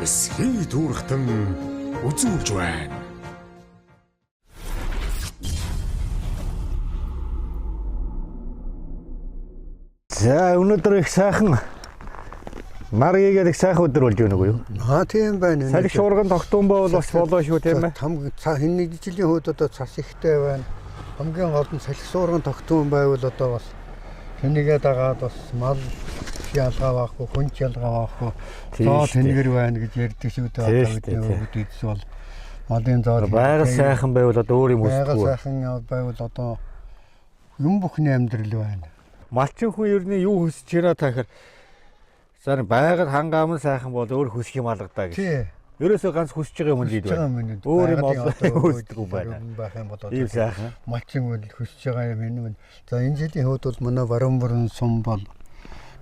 эсхий түүрхтэн үзүүлж байна. За өнөөдөр их сайхан Маргигээд их сайхан өдөр болж байна уу юу? Тийм байна. Салхи шуурган тогтун бол бас болоо шүү тийм ээ. Энэ жилийн хувьд одоо цас ихтэй байна. Хамгийн гол нь салхи шуурган тогтун байвал одоо бас тэнийгээ дагаад бас мал ялгаа байхгүй, хүнч ялгаа байхгүй. Зоо тэнэгэр байна гэж ярьдаг шүү дээ. Одоо бидний өвд идс бол малын зоо байгаль сайхан байвал одоо өөр юм үсэхгүй. Байгаль сайхан байвал одоо юм бүхний амьдрал байна. Малчин хүн ер нь юу хүсэж байна тахаар зарим байгаль хангаам сайхан бол өөр хүсэх юм алгадаа гэж. Тий. Ерөөсөө ганц хүсэж байгаа юм дий байна. Өөр юм хүсдэг юм байна. Байх юм бол ийм сайхан. Малчин үл хүсэж байгаа юм энэ. За энэ жилийн хувьд бол манай баруун сум бол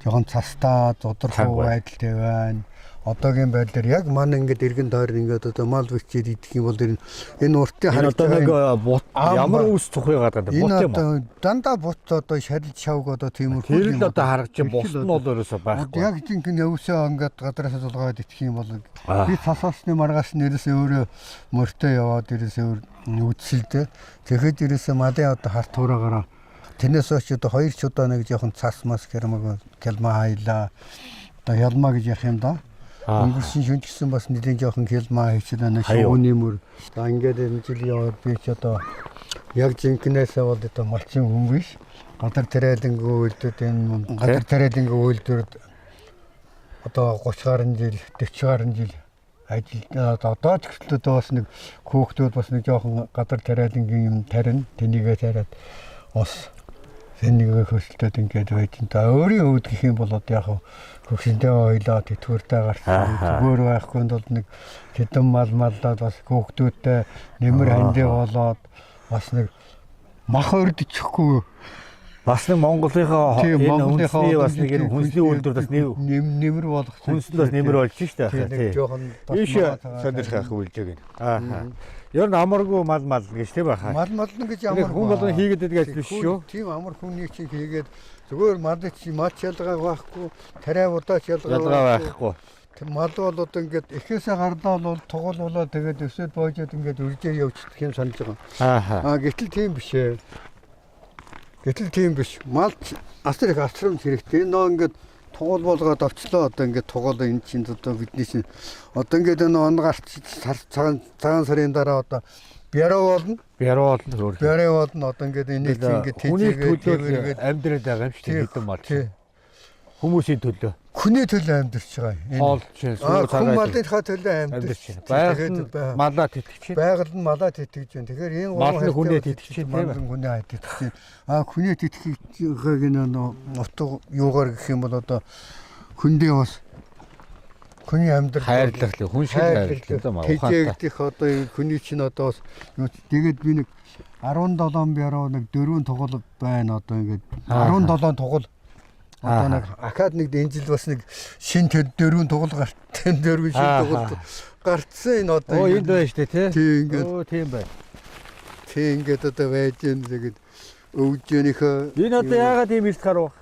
жоохон цастаа тодорхой байдалтай байна. Одоогийн байдлаар яг мань ингээд эргэн тойр ингээд одоо мал бичээд идэх юм бол энэ уртын харагдаж байгаа ямар үс цухыг гадаад бут юм. Энэ одоо дандаа бут одоо шалж шавг одоо тиймэрхүү юм. Тэр л одоо харагч бус нь бол ерөөсөө байхгүй. Яг жинхэнэ өвсөө ингээд гадараас суулгаад идэх юм бол би цасаасны маргаас нэрээсээ өөрөө мөртөө яваад ерөөсөө үдсэлдэ. Тэгэхэд ерөөсөө малын одоо харт хураагаараа тэрнээс очиж одоо 2 ч удаа нэг жоохон цас мас гэрмэг кэлма хайлаа. Одоо ялмаа гэж явах юм да. Өнгөрсөн шөнө гэсэн бас нэгэн жоохон кэлма хийчихсэн нэг шууны мөр. За ингээд энэ жилийн яваад би ч одоо яг жинкнээсээ бол одоо малчин хүн биш. Гадар тариалангийн үйлдэлд энэ гадар тариалангийн үйлдвэрд одоо 30 гаруй жил 40 гаруй жил ажиллаад одоо ч гэтэл бас нэг хүүхдүүд бас нэг жоохон гадар тариалангийн юм тарина тэнийгээ тариад бас энийг хөсөлтөд ингээд байж та өөрийн өвд гэх юм бол одоо яг хөвсөндөө ойлоо тэтгэвртэй гарсан зүгээр байхгүй бол нэг хэдэн маллаад бас хүүхдүүдтэй нэмэр хандээ болоод бас нэг мах өрдөчихгүй бас нэг Монголынхаа энэ бас нэг энэ хүнсний үйлдвэр бас нэмэр болох хүнсэнд бас нэмэр болж шүү дээ. Тийм. Ийш сонирхох үйлжээг нь. Аа. Ер нь амаргүй мал гэж тийм байхаа. Мал гэж амар хүн болгон хийгээд байдаг ажил биш шүү. Тийм амар хүний чинь хийгээд зүгээр мал ялгаа байхгүй, тариа удаач ялгаа байхгүй. Мал бол одоо ингээд эхээсээ гарлаа бол тугуулуулаад тэгээд өсөд боожод ингээд үржээр явчихдаг юм санаж байгаа. Аа гэтэл тийм биш ээ. Гэтэл тийм биш. Мал асар их асрамж хэрэгтэй. Нөө ингээд тугуул болгоод авчлаа одоо ингээд тугуул энэ чинь одоо бидний чинь одоо ингээд энэ он гарч цагаан сарын дараа одоо бяруу болно одоо ингээд энийг чинь ингээд тийчээгээд амьдрал байгаа юм шүү дээ хэдэн мал. Хүмүүсийн төлөө. Хүний төлөө амьдарч байгаа. Хоол чинь суур цагаан. Хүн малынхаа төлөө амьдарч байна. Малаа тэтгэж байна. Байгаль нь малаа тэтгэж байна. Тэгэхээр энэ малын хүнээ тэтгэж байна. Хүнээ тэтгэж байна. Хүнээ тэтгэхийг нөө утга юугаар гэх юм бол одоо хүндээ бас хүний амьдрал хайрлах л хүн шиг хайрлах юм аа. Тэжээгдэх одоо хүний чинь одоо бас тэгээд би нэг 17 бяруу нэг 4 тугал байна одоо ингээд 17 тугал одоо нэг ахаад нэг энэ жил бас нэг шин 4 тугал гарт 4 шин тугал гарцсан энэ одоо энд байна шүү дээ тийм ингээд тийм бай. Тийм ингээд одоо байж гэн тэгээд өвжөөнийхөө энэ одоо яагаад ийм ирт гарав?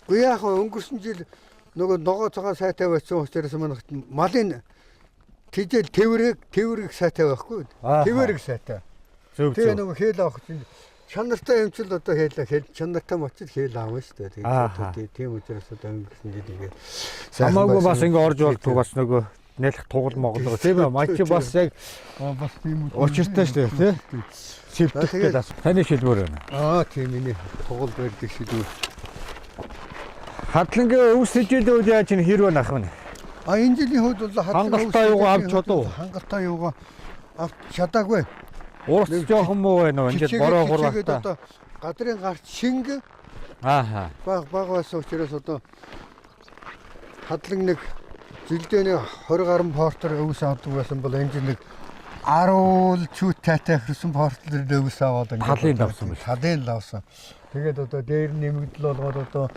Үгүй яах вэ өнгөрсөн жил нөгөө ногоо цагаан сайтай байсан учраас манайх малын тижэл тэврэг сайтай байхгүй. Тэврэг сайтай. Тэгээ нөгөө хээл авах чинь чанартай юм чил одоо хэл чанартай мочил хэл аав шүү дээ. Тэгээд тийм учраас одоо өнгөрсөн жил ингээд хамаагүй бас ингээд орж болдог бас нөгөө нэлэх тугал моглоо тийм ээ мач бас яг бас тийм учиртай шүү дээ тийм шивдэх гэдэг таны шилбэр байна. Тийм энэ тугал байдаг шилбэр. Хадлангийн өвс жилийн үед яаж энэ хэр байна ах вэ? Энэ жилийн хувьд бол хангалттай юугаа авч чадав. Хангалттай юугаа авч чадаагүй. Урс жоохон муу байна уу? Ингээд бороо хураатай. Одоо гадрын гарт шинг баг байсан учраас одоо хадлан нэг жилдээ нэг 20 гаруй портер өвс авдаг байсан бол энэ жил нэг 10 чүт таатай хөрсөн портер өвс аваад ингээд халын лавсан. Тэгээд одоо дээр нэмэгдэл болгоод одоо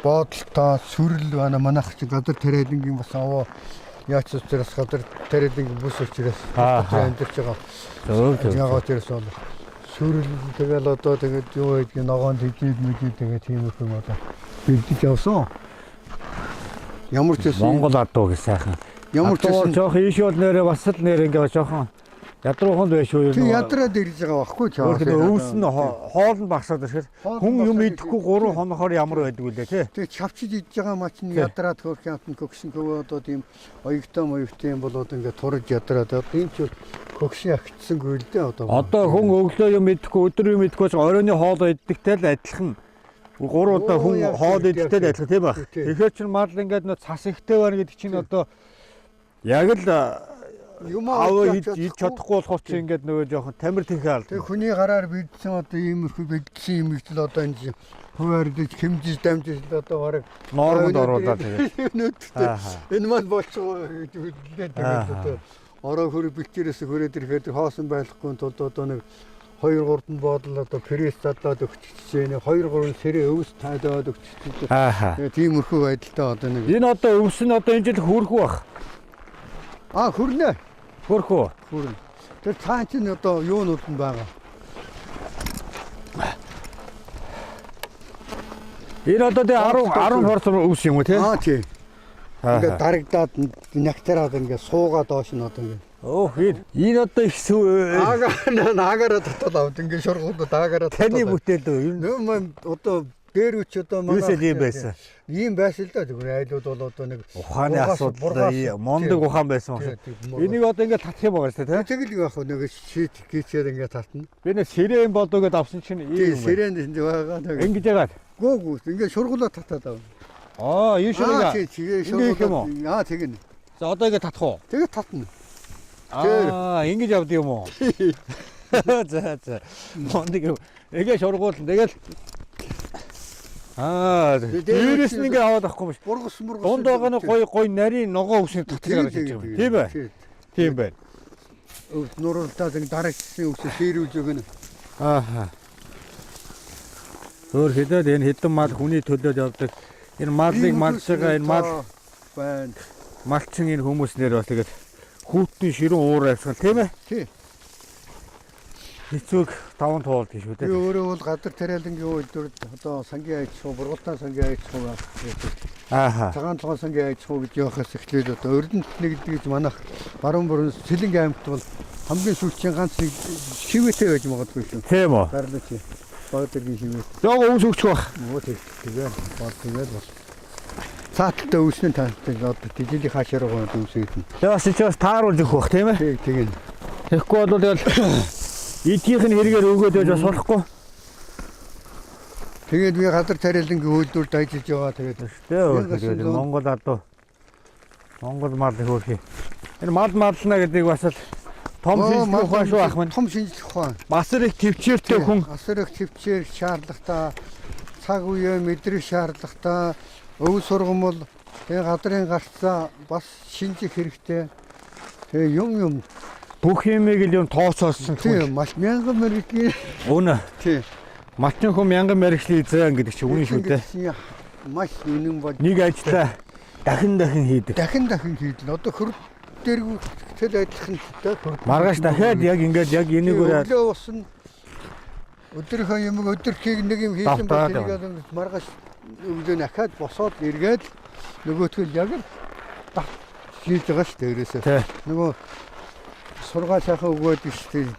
боодолтой сүрэл байна манайх чи гадар тариалангийн бас аваа яач учраас гадар тариалангийн бүс учраас амьдарч байгаа. Яагаад тэрс бол сүрэл тэгэл одоо тэгээд юу байдгийг ногоон тэжээд тэгээд тийм их юм одоо бэлдэж явсан. Ямар ч байсан Монгол адуу гэж сайхан Ямар ч гэсэн жоох ийш бол нэрээ бас л нэр ингээ жоохон ядруухан байш уу тий ядраад ирж байгаа байхгүй ч аа. Өвс нь хоол нь багсаад ирэхээр хүн юм идэхгүй 3 хонохоор ямар байдаг үлээ тий. Тэгээ чавчиж идж байгаа мач нь ядраад хөрх юмтан кокшин көвөө одоо тийм оёгтой моёгтой юм болоод ингээ турж ядраад одоо энэ ч кокшин агтсангүй л дээ одоо. Одоо хүн өглөө юм идэхгүй өдөр юм идэхгүй оройны хоол иддэгтэй л адилхан. 3 удаа хүн хоол иддэгтэй л адилхан тийм байх. Тэгэхээр чинь мал ингээд нөө цас ихтэй байна гэдэг чинь одоо яг л юм идж чадахгүй болохоор чи ингээд нөгөө жоохон тамир тэнхээ алд. Тэгээ хүний гараар бидсэн одоо иймэрхүү бэлдсэн юм их л одоо энэ хуваардаж хэмжиж дамжиж одоо бараг нормонд оруулаад тэгээд энэ мал болчихоо гэж хэлээд тэгээд ороо хөрөг бэлчээрээс хөрөөд ирэхэд хоосон байхгүй тулд одоо нэг 2-3 боодол одоо пресс задлаад өгчихжээ нэ 2-3 сэрээ өвс тайлаад өгчихжээ. Тэгээ тиймэрхүү байдалтай одоо нэг энэ одоо өвс нь одоо энэ жил хөрхүү бах. Хүрнэ. Хөрхүү. Хүрнэ. Тэр цаан чинь одоо юунууд нь байгаа. Энэ одоо тэ 10 хорц өвс юм уу те? Тий. Ингээ дарагдаад нягтараад ингээ суугаад доош нь одоо ингээ. Энэ одоо их аагаараа татаад авд ингээ шургуулд аагаараа татаад. Таны бүтээл үү? Нөө одоо дээр үч одоо манай ийм байсан. Ийм байсан л да зүгээр айлууд бол одоо нэг ухааны асуудал мондөг ухаан байсан. Энийг одоо ингээ татах юм байгаа шүү дээ тий? Тэгэл яах вэ нэг шийт гीчээр ингээ татна. Би нэг сэрэн болоо гэдээ авсан чинь ийм юм. Сэрэн байгаа нэг. Ингэж яагаад? Гүү ингээ шургуулаад татаад ав. Юу шургаа? Тэгээ шургуулаад. Тэгнэ. За одоо ингээ татах уу? Тэгээ татна. Ингэж явд юм уу? За. Мондөг ингээ шургуул тэгэл дээрээс нь ингээ аваад авахгүй биш. Бургас. Дунд байгаа нь гой нарийн ногоо үсний татдаг гэж байна. Тийм бай. Тийм бай. Нуруултаа зэн дараагчсан үсээ ширүүлж өгнө. Өөр хэдээд энэ хэдэн мал хүний төлөөд явдаг. Энэ малыг малж байгаа энэ мал байна. Малчин энэ хүмүүс нэр бас тэгээд хүүтний ширүүн уур авсан тийм ээ? Тий. Хэцүүг 5 туулд тийш үү те. Би өөрөө бол гадар тариалангийн үйлдвэрд одоо сангийн аж ахуй, бургалтаа сангийн аж ахуй байна. Цагаан цогон сангийн аж ахуй гэж явахаас эхлээд одоо Өрдөнт нэгдэж манайх баруун бүрэн Сэлэнгийн аймагт бол хамгийн сүүлчийн ганц нэг шивэтэй байж магадгүй шүү. Тийм үү? Гарлаа чи. Баатаргийн шивэт. Яга өвс өгчих бах. Тэгээ бод тэгээд бол. Цааталтай өвснө таантай одоо дижилийн хаашаар байгаа өвсөйдэн. Тэгээ бас чи бас тааруулж өгөх бах тийм ээ? Тийм. Тэгэхгүй бол тэгэл эдгийнх нь хэрэгээр өгөөд байж бас болохгүй. Тэгээд би гадар тариалангийн үйлдвэрт ажиллаж байгаа тэгээд Монгол адуу Монгол мал хөөрхий. Энэ мална гэдэг бас л том шинжлэх ухаан шүү ах маань. Том шинжлэх ухаан. Бас их төвчээртэй хүн. Асар их төвчээр шаардлагатай, цаг үеэ мэдрэх шаардлагатай, өв сургамал, тэгээ гадрын гарцаа бас шинжих хэрэгтэй. Тэгээ юм бүх юмыг л юм тооцоолсон. Тийм, маш мянган мэрэгний. Үнэ. Тийм. Малчин хүн мянган мэрэгчлийн зэн гэдэг чинь үнэн шүү дээ. Маш үнэн бол нэг ажлаа дахин хийдэг. Дахин хийдэг. Одоо хөрд дээргүүтэл адилхан дээ. Маргааш дахиад яг ингээд яг энийг өглөө усан өдрийнхөө юм өдөрхийг нэг юм хийсэн бол тэрийг маргааш өглөө дахиад босоод эргээд нөгөөтгөл яг л хийж байгаа шүү дээ ерөөсөө. Нөгөө сургаал сайхан өгөөд шүү дээ.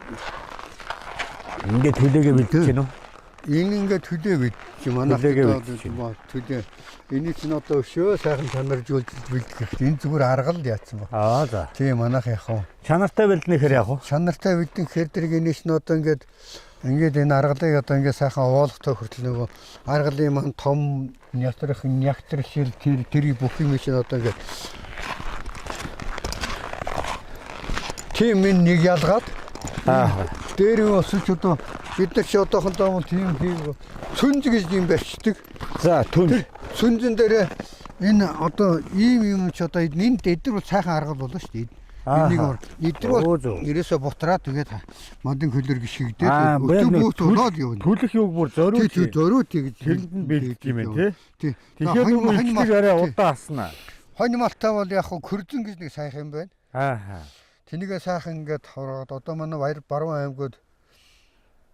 Ингээд төлөөгээ бэлдэж гинөө. Энэ ингээд төлөө бэлдэж манайх төлөө. Энийг ч одоо өшөө сайхан чанаржуулж бэлдэх. Энэ зүгээр арга л яатсан ба. За. Тийм манайх яах вэ? Чанартай бэлдэнэхээр яах вэ? Чанартай бэлдэнэхээр тэрийг энэс нь одоо ингээд энэ аргалыг одоо ингээд сайхан оолохтой хүртэл нөгөө аргалын ман том нягтршил тэрийг бүх юм чинь одоо ингээд тийм нэг ялгаад дээр өсөж одоо бид нар ч одоохондоо бол тийм сүнж гэж юм барьцдаг. За түн. Сүнжэн дээр энэ одоо ийм юм ч одоо энд эдгээр бол сайхан аргал болно шүү дээ. Энийг эдгээр бол ерөөсө бутраад тэгээд модын хөлөр гიშгдээд өтөбөт болоод явна. Түлэх юуг бүр зориуд. Зориуд гэж тэрэнд бэлдэх юм байна тий. Тэгэхээр хонь арай удаа аснаа. Хонь малтай бол яг хөрзөн гэж нэг сайхан юм байна. Аа. Тэнийгээ сайхан ингээд хороод одоо манай баруун аймагуд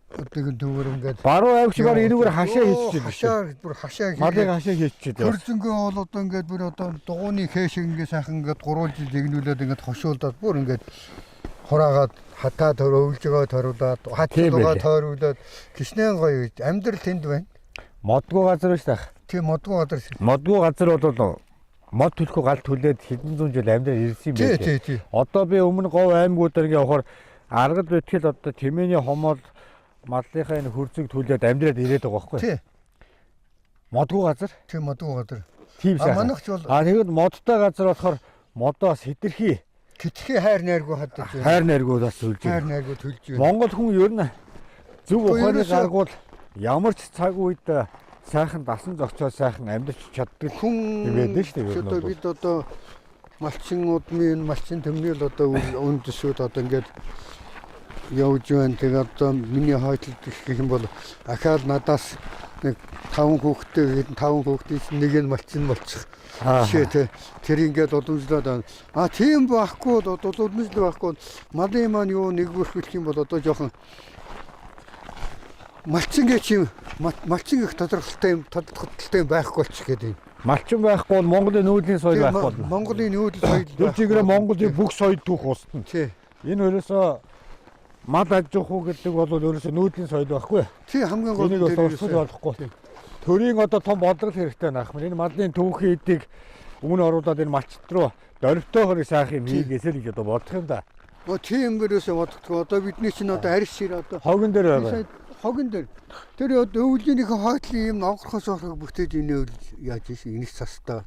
өдөг дүүр ингээд баруун авч бар энэгээр хашаа хийчихэж байна. Хашаа бүр хашаа Малыг хашаа хийчихэж байна. Хөрзөнгөө бол одоо ингээд бүр одоо дугууны хээшиг ингээд сайхан ингээд гурвуулж зэгнүүлээд ингээд хошуулдаад бүр ингээд хураагаад хатаа төрөвлж байгаа төрүүлээд хатгаа тойруулаад гişнэн гоё амьдрал тэнд байна. Модгүй газар биш таах. Тийм модгүй газар. Модгүй газар бол мод төлөхөө галт хүлээд хэдэн зуун жил амьдрал ирсэн юм байна. Тий. Одоо би өмнө говь аймагуудаар ингээ явахаар аргад бэтгэл одоо Тэмээний хомол маллынхаа энэ хөрзөг түлээд амьдраад ирээд байгаа байхгүй. Тий. Модгүй газар. Тийм модгүй газар. Тийм сайхан. Манайх ч бол тэгэд модтой газар болохоор модоос хэтэрхий. Хэтэрхий хайр найргүй хадаж байна. Хайр найргууд бас үлж Хайр байна. найргүй төлж байна. Монгол хүн ер нь зөв ухааны ерөөсөө- гаргуул ямар ч цаг үед сайхан дасан зохицоо сайхан амьдарч чаддаг Хүн байдаг шүү дээ, ер нь одоо бол. бид одоо малчин төмний л одоо үндэсүүд одоо ингээд явж байна. Тэгээ одоо миний хойтлол гэх юм бол ахаал надаас нэг 5 хүүхэдтэй 5 хүүхдээс нэг нь малчин болчих. Жишээ тэр ингээд удамжлаад байна. Тийм байхгүй одоо удамжлал байхгүй. Малын маань юу нэг бүрхэх юм бол одоо жоохон малчин гэж юм малчин их тодорхойлолтой юм байхгүй болчих гэдэг юм. Малчин байхгүй бол Монголын нүүдлийн соёл байхгүй болно. Монголын нүүдэл соёл Тэр чигээр Монголын бүх соёл түүх устна. Тий. Энэ ерөөсөө мад аж ахуй гэдэг бол ерөөсөө нүүдлийн соёл байхгүй. Тий хамгийн гол Энийг бол урсгал болохгүй. Төрийн одоо том бодлого хэрэгтэй наах юм. Энэ малын түүхийн эдийг өмнө оруулаад энэ малчт руу дөрвтөөхөр сайхан юм хийгээсэй л гэж одоо бодох юм да. Тийм гэрээсээ бодохгүй. Одоо бидний чинь одоо арьс шир одоо Хогон дээр байгаа. хогон дээр тэр өвлөнийхөө хойтлын юм огрохоос орохыг бүтээж инээл яаж ийш инэс цастаа.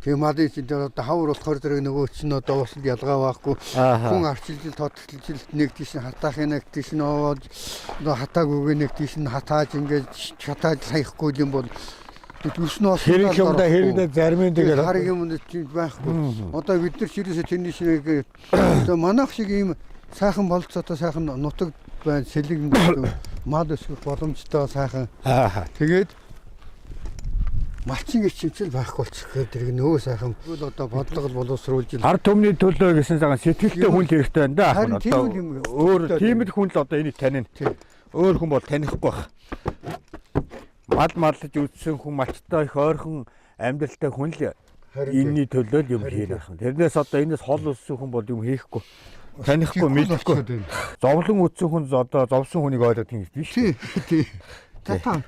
Тийм малын чинь одоо хавар болохоор зэрэг нөгөө чинь одоо бас ялгаа байхгүй. Хүн арчилжил тодтолжил нэг тийш хатаах нэг тийш нөөд одоо хатааг өгөө нэг тийш хатааж ингээд хатааж саяхгүй юм бол төснөөс хэрэг юмдаа хэрэгдээ зарим тэгээд хараг юм чинь байхгүй. Одоо бид нар ширээсээ тэрний шинийг одоо манайх шиг ийм сайхан болцоотой сайхан нутаг байна сэлэг мад өсгөх боломжтой сайхан. Тэгээд малчин гэж чинь байхгүй болчих гэдэг нөө сайхан одоо бодлого боловсруулж ард түмний төлөө гэсэн цагаан сэтгэлтэй хүн л хэрэгтэй байна да. Харин тийм Одоо юм өөр тийм л хүн л одоо энийг танино. Өөр хүн бол танихгүй байх. Маллаж үдсэн хүн малчтай их ойрхон амьдралтай хүн л энэний төлөө л юм хийх юм. Тэрнээс одоо энэс хол өссөн хүн бол юм хийхгүй. Танихгүй мэдэхгүй. Зовлон үдсэн хүн одоо зовсон хүнийг ойлгох юм биш. Тий. Татаа.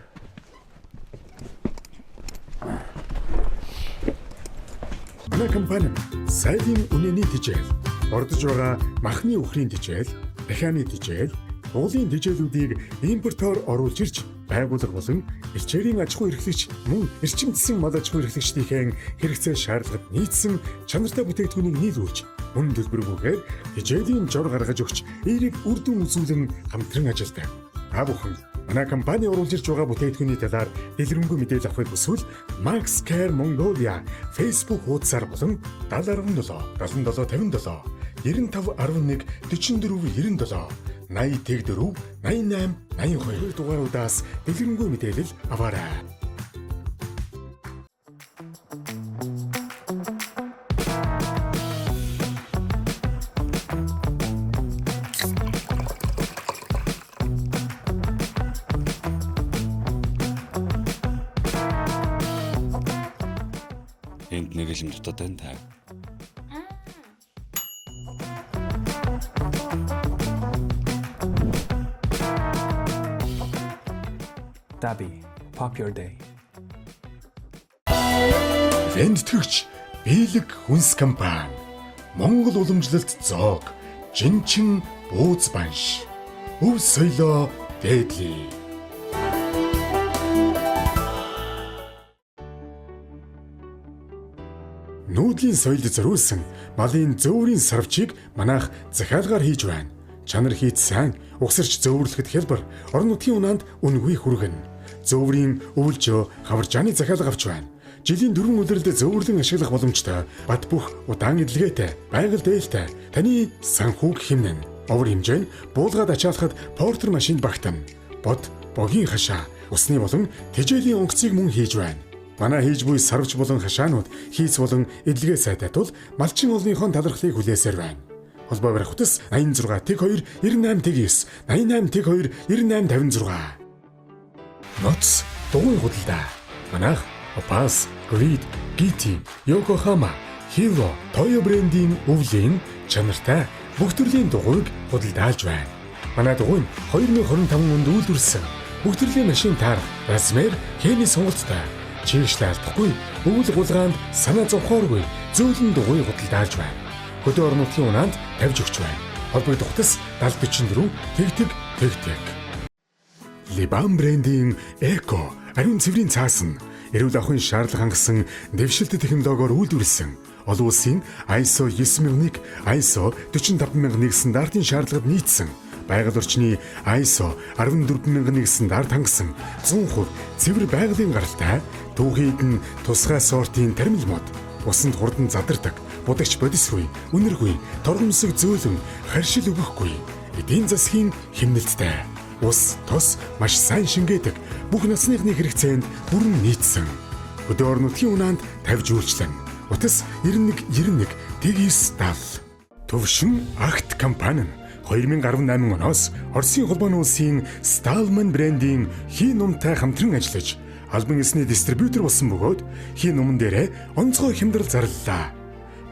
Манай компани сайдын үнэний тэжээл, ордож байгаа махны үхрийн тэжээл, дахианы тэжээл, уулын тэжээлүүдийг импортоор оруулж ирж байгууллага болон эрчээрийн аж ахуй эрхлэгч мөн эрчимдсэн мал аж ахуй эрхлэгчдийн хэрэгцээ шаардлагад нийцсэн чанартай бүтээгдэхүүнийг нийлүүлж мөн төлбөргүйгээр тэжээлийн жор гаргаж өгч эерэг үр дүн үзүүлэн хамтран ажилладаг. Та бүхэн манай компани оруулж ирж байгаа бүтээгдэхүүний талаар дэлгэрэнгүй мэдээлэл авахыг хүсвэл Max Care Mongolia Facebook хуудасаар болон 717 7757 9511 4497 80 88 82 дугааруудаас дэлгэрэнгүй мэдээлэл аваарай. Энд нэг л юм дутаад байна та. Dabi, pop your day. Вендтгч биелэг хүнс компани Монгол уламжлалт зоог жинчин бууз банш өв соёлоо дээдлээ. Нүүдлийн соёлд зориулсан малын зөөврийн сарвчийг манайх захиалгаар хийж байна. Чанар хийц сайн, угсарч зөөвөрлөхөд хялбар, орон нутгийн унаанд үнгүй хүргэн. Зөөврийн өвөлжөө хаваржааны захиалга авч байна. Жилийн 4 улирлд зөөвөрлөн ашиглах боломжтой, бат бөх удаан эдлгээтэй, байгаль дээлтэй, таны санхүүг хэмнэн. Овор хэмжээ нь буулгаад ачаалахад портер машинд багтана. Бод, богийн хашаа, усны болон тэжээлийн онгоцыг мөн хийж байна. Манай хийж буй сарвч болон хашаанууд хийц болон эдлэгээ сайтай тул малчин олныхон талархлыг хүлээсээр байна. Холбоо барих утас 86 тэг 2 98 тэг 9 88 тэг 2 98 56. Ноц дугуй худалдаа. Манайх Opus, Grid, GT, Yokohama, Hilo, Toyo брендийн өвлийн чанартай бүх төрлийн дугуйг худалдаалж байна. Манай дугуй нь 2025 онд үйлдвэрлэсэн бүх төрлийн машин таарах размер хэний сонголттой. Чийгшлээ алдахгүй өвөл гулгаанд санаа зовхооргүй зөөлөн дугуй худалдаалж байна. Хөдөө орон нутгийн унаанд тавьж өгч байна. Холбогдох утас 7044 тэгтэг. Liban брендийн Eco ариун цэврийн цаасан эрүүл ахуйн шаардлага хангасан дэвшилт технологиор үйлдвэрлэсэн олон улсын ISO 9001, ISO 45001 стандартын шаардлагад нийцсэн байгаль орчны ISO 14001 стандарт хангасан 100% цэвэр байгалийн гаралтай түүхийд нь тусгай сортын термил мод усанд хурдан задардаг будагч бодисгүй үнэргүй торгомсог зөөлөн харшил өгөхгүй эдийн засгийн хэмнэлттэй ус тос маш сайн шингээдэг бүх насныхны хэрэгцээнд бүрэн нийцсэн хөдөө орон нутгийн унаанд тавьж үйлчлэн утас 91 TG70 төвшин акт компани нь 2018 оноос Оросын холбооны улсын Stallman брендийн хий нумтай хамтран ажиллаж албан ёсны дистрибьютор болсон бөгөөд хий нуман дээрээ онцгой хямдрал зарлалаа.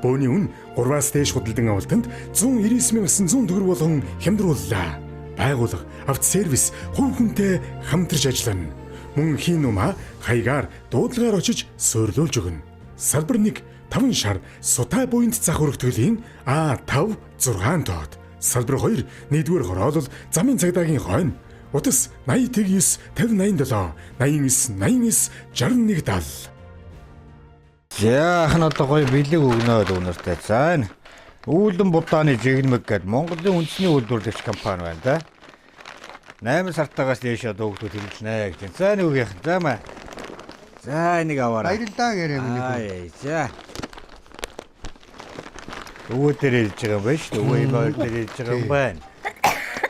Бөөний үн 3-аас дээш худалдан авалтанд 199,900 төгрөг болгон хямдрууллаа. Байгууллага автосервис хувь хүнтэй хамтарч ажиллана. Мөн хий нумаа хаягаар дуудлагаар очиж суйрлуулж өгнө. Салбар 1 5 шар сутай буйнд зах өргөтгөлийн А5 6 тоод. Салбар 2 1-р хороолол замын цагдаагийн хойно. Утас 80 9 50 87 89 89 61 70. Яахан одоо гоё бэлэг өгнөөд үнэртэй. За энэ Үүлэн будааны жигнэмэг гэдэг Монголын үндэсний үйлдвэрлэгч компани байна да. 8 сартаагаас дээш дуугдууд хэрэглэнэ гэж. За нэг үеийнх. За маа. За энийг аваарай. Баярлалаа гэрээ миний. Аа за. Өвөө дээр хэлж байгаа юм байна шүү. Өвөө боор дээр хэлж байгаа юм байна.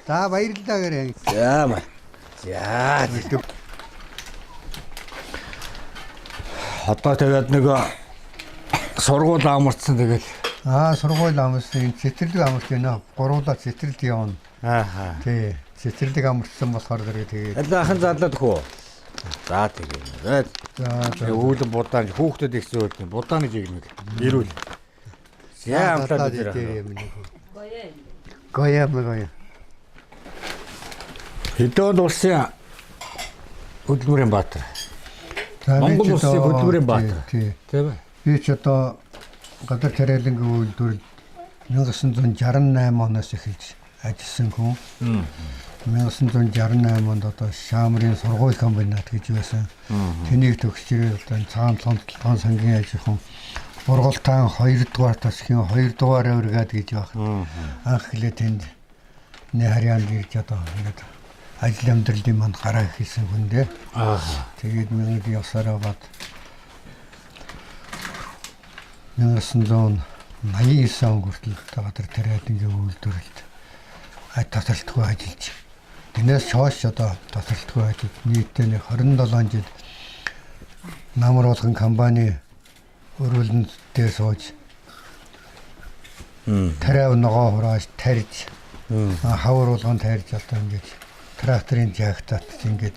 За баярлалаа гэрээ. За маа. За. Одоо тэгээд нэг сургууль амарцсан тэгээд Сургууль амарсан цэцэрлэг амарч байна. Гуруулаа цэцэрлэг явна. ааха. Тий. Цэцэрлэг амарчсан болохоор тэгээд Алаахан задлаад хөө. За тэгээд. за Үүлэн будаан хүүхдэд их зөөлд будааны жигнэг. Ирүүл. За амтаад дээр. Гоя. Хэдэн улсын хөдөлмөрийн баатар. Монгол улсын хөдөлмөрийн баатар. Тий. Тийм ээ. Би ч одоо гадар тариалангийн үйлдвэрлэл 1968 оноос эхэлж ажилласан хүн. 1968 онд одоо Шаамрын сургууль комбинат гэж байсан. Тэнийг төгсч ирээд одоо цагаан толгойн сангийн ажихын Бургалтаан 2 дугаар тасхийн 2 дугаар өргөд гэж байна. Анх хэлээ тэнд Нэхарянд ирж одоо ингээд ажил амьдралын манд гараа хийсэн хүн дээ. Тэгээд миний явсараа бат 1989 он хүртэл гадар тариалангийн үйлдвэрлэлд таталтгүй ажиллаж. Тэрнээс хойш одоо таталтгүй ажиллаж нийтдээ 27 жил намар болгон компани өрөөлөнд дээр сууж тариав ногоо хурааж тарьж хавар болгон тарьж одоо ингэж тракторын жагтаад ингэж